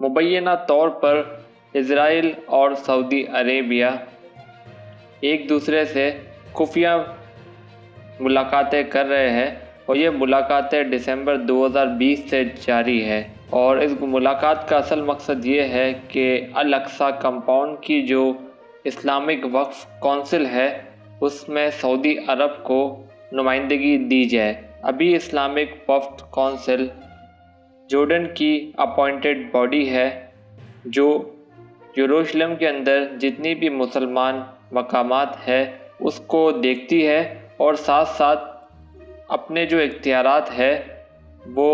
मुबैना तौर पर इज़राइल और सऊदी अरेबिया एक दूसरे से खुफिया मुलाकातें कर रहे हैं और ये मुलाकातें दिसंबर 2020 से जारी है। और इस मुलाकात का असल मकसद ये है कि अल अक्सा कंपाउंड की जो इस्लामिक वक्फ कौंसिल है उसमें सऊदी अरब को नुमाइंदगी दी जाए। अभी इस्लामिक वक्फ कौंसिल जॉर्डन की अपॉइंटेड बॉडी है जो यरूशलेम के अंदर जितनी भी मुसलमान मकामात है उसको देखती है और साथ साथ अपने जो इख्तियारात है वो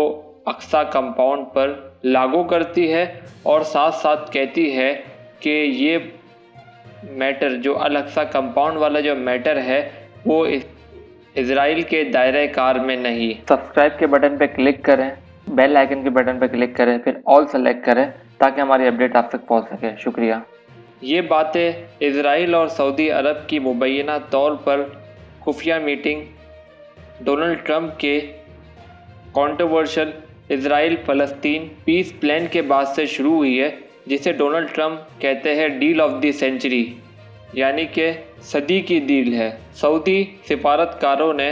अक्सा कंपाउंड पर लागू करती है और साथ साथ कहती है कि ये मैटर जो अल अक्सा कंपाउंड वाला जो मैटर है वो इज़राइल के दायरे कार में नहीं। सब्सक्राइब के बटन पर क्लिक करें, बेल आइकन के बटन पर क्लिक करें, फिर ऑल सेलेक्ट करें ताकि हमारी अपडेट आप तक पहुंच सके। शुक्रिया। ये बातें इज़राइल और सऊदी अरब की मुबैना तौर पर खुफिया मीटिंग डोनाल्ड ट्रंप के कंट्रोवर्शियल इज़राइल फ़लस्तीन पीस प्लान के बाद से शुरू हुई है, जिसे डोनाल्ड ट्रंप कहते हैं डील ऑफ द सेंचुरी, यानी कि सदी की डील है। सऊदी सिफारतकारों ने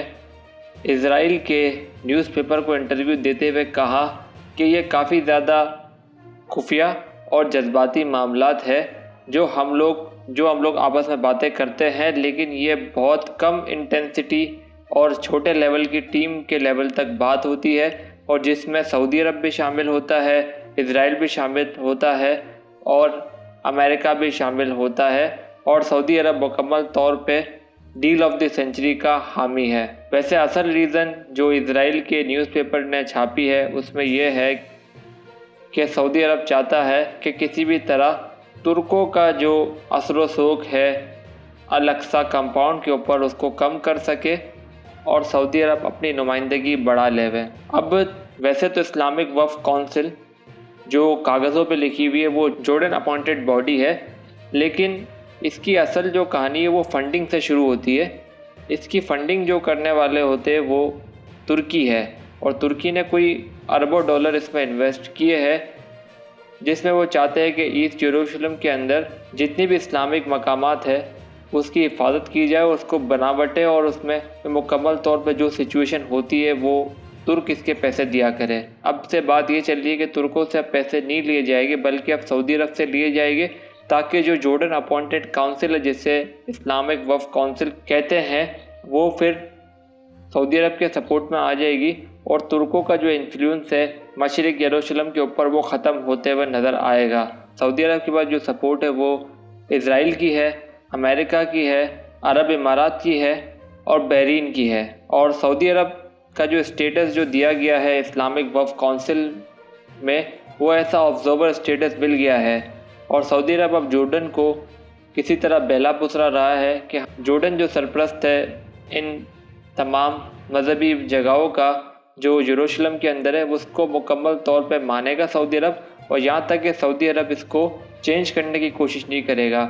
इज़राइल के न्यूज़पेपर को इंटरव्यू देते हुए कहा कि ये काफ़ी ज़्यादा खुफिया और जज्बाती मामलात है जो हम लोग आपस में बातें करते हैं, लेकिन ये बहुत कम इंटेंसिटी और छोटे लेवल की टीम के लेवल तक बात होती है और जिसमें सऊदी अरब भी शामिल होता है, इज़राइल भी शामिल होता है और अमेरिका भी शामिल होता है और सऊदी अरब मुकम्मल तौर पे डील ऑफ द सेंचुरी का हामी है। वैसे असल रीज़न जो इज़राइल के न्यूज़पेपर ने छापी है उसमें यह है कि सऊदी अरब चाहता है कि किसी भी तरह तुर्कों का जो असर व शौक़ है अल अक्सा कंपाउंड के ऊपर उसको कम कर सके और सऊदी अरब अपनी नुमाइंदगी बढ़ा लेवे। अब वैसे तो इस्लामिक वक्फ कौंसिल जो कागज़ों पे लिखी हुई है वो जॉर्डन अपॉइंटेड बॉडी है, लेकिन इसकी असल जो कहानी है वो फंडिंग से शुरू होती है। इसकी फंडिंग जो करने वाले होते हैं वो तुर्की है और तुर्की ने कोई अरबों डॉलर इसमें इन्वेस्ट किए हैं, जिसमें वो चाहते हैं कि ईस्ट यरूशलेम के अंदर जितनी भी इस्लामिक मकामात है उसकी हिफाजत की जाए, उसको बनावटें और उसमें मुकम्मल तौर पर जो सिचुएशन होती है वो तुर्क इसके पैसे दिया करें। अब से बात ये चल रही है कि तुर्कों से अब पैसे नहीं लिए जाएंगे बल्कि अब सऊदी अरब से लिए जाएंगे, ताकि जो जॉर्डन अपॉइंटेड काउंसिल है जिसे इस्लामिक वक्फ काउंसिल कहते हैं वो फिर सऊदी अरब के सपोर्ट में आ जाएगी और तुर्कों का जो इन्फ्लुएंस है मशरिक यरूशलेम के ऊपर वो ख़त्म होते हुए नज़र आएगा। सऊदी अरब के बाद जो सपोर्ट है वो इज़राइल की है, अमेरिका की है, अरब इमारात की है और बहरीन की है। और सऊदी अरब का जो स्टेटस जो दिया गया है इस्लामिक वक्फ काउंसिल में वो ऐसा ऑब्जर्वर स्टेटस मिल गया है और सऊदी अरब अब जॉर्डन को किसी तरह बहला पुसरा रहा है कि जॉर्डन जो सरपरस्त है इन तमाम मजहबी जगहों का जो यरूशलेम के अंदर है उसको मुकम्मल तौर पे मानेगा सऊदी अरब, और यहाँ तक कि सऊदी अरब इसको चेंज करने की कोशिश नहीं करेगा।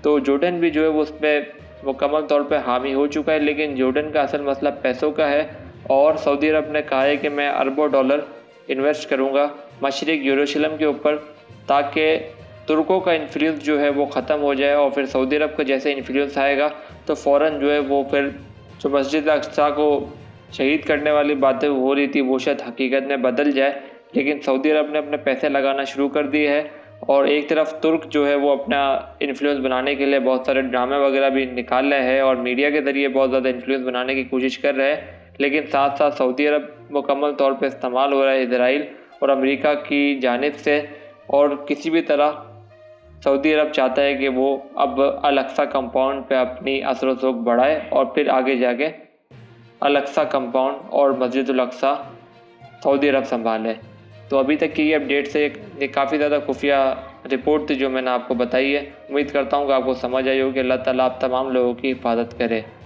तो जॉर्डन भी जो है वो उसमें मुकम्मल तौर पे हामी हो चुका है, लेकिन जॉर्डन का असल मसला पैसों का है और सऊदी अरब ने कहा है कि मैं अरबों डॉलर इन्वेस्ट करूँगा मशरिक यरूशलेम के ऊपर ताकि तुर्कों का इन्फ्लुएंस जो है वो ख़त्म हो जाए और फिर सऊदी अरब का जैसे इन्फ्लुएंस आएगा तो फ़ौरन जो है वो फिर जो मस्जिद अक्सा को शहीद करने वाली बातें हो रही थी वो शायद हकीकत में बदल जाए। लेकिन सऊदी अरब ने अपने पैसे लगाना शुरू कर दिए है और एक तरफ तुर्क जो है वो अपना इन्फ्लुएंस बनाने के लिए बहुत सारे ड्रामे वगैरह भी निकाल रहे हैं और मीडिया के ज़रिए बहुत ज़्यादा इन्फ्लुएंस बनाने की कोशिश कर रहे हैं, लेकिन साथ साथ सऊदी अरब मुकम्मल तौर पे इस्तेमाल हो रहा है इज़राइल और अमेरिका की जानिब से। और किसी भी तरह सऊदी अरब चाहता है कि वो अब अल अक्सा कंपाउंड पे अपनी असर व शौक़ बढ़ाए और फिर आगे जाके अल अक्सा कंपाउंड और मस्जिद अल अक्सा सऊदी अरब संभाले। तो अभी तक की ये अपडेट से काफ़ी ज़्यादा खुफिया रिपोर्ट थी जो मैंने आपको बताई है। उम्मीद करता हूँ कि आपको समझ आई होगी। अल्लाह ताला आप तमाम लोगों की हिफाजत करे।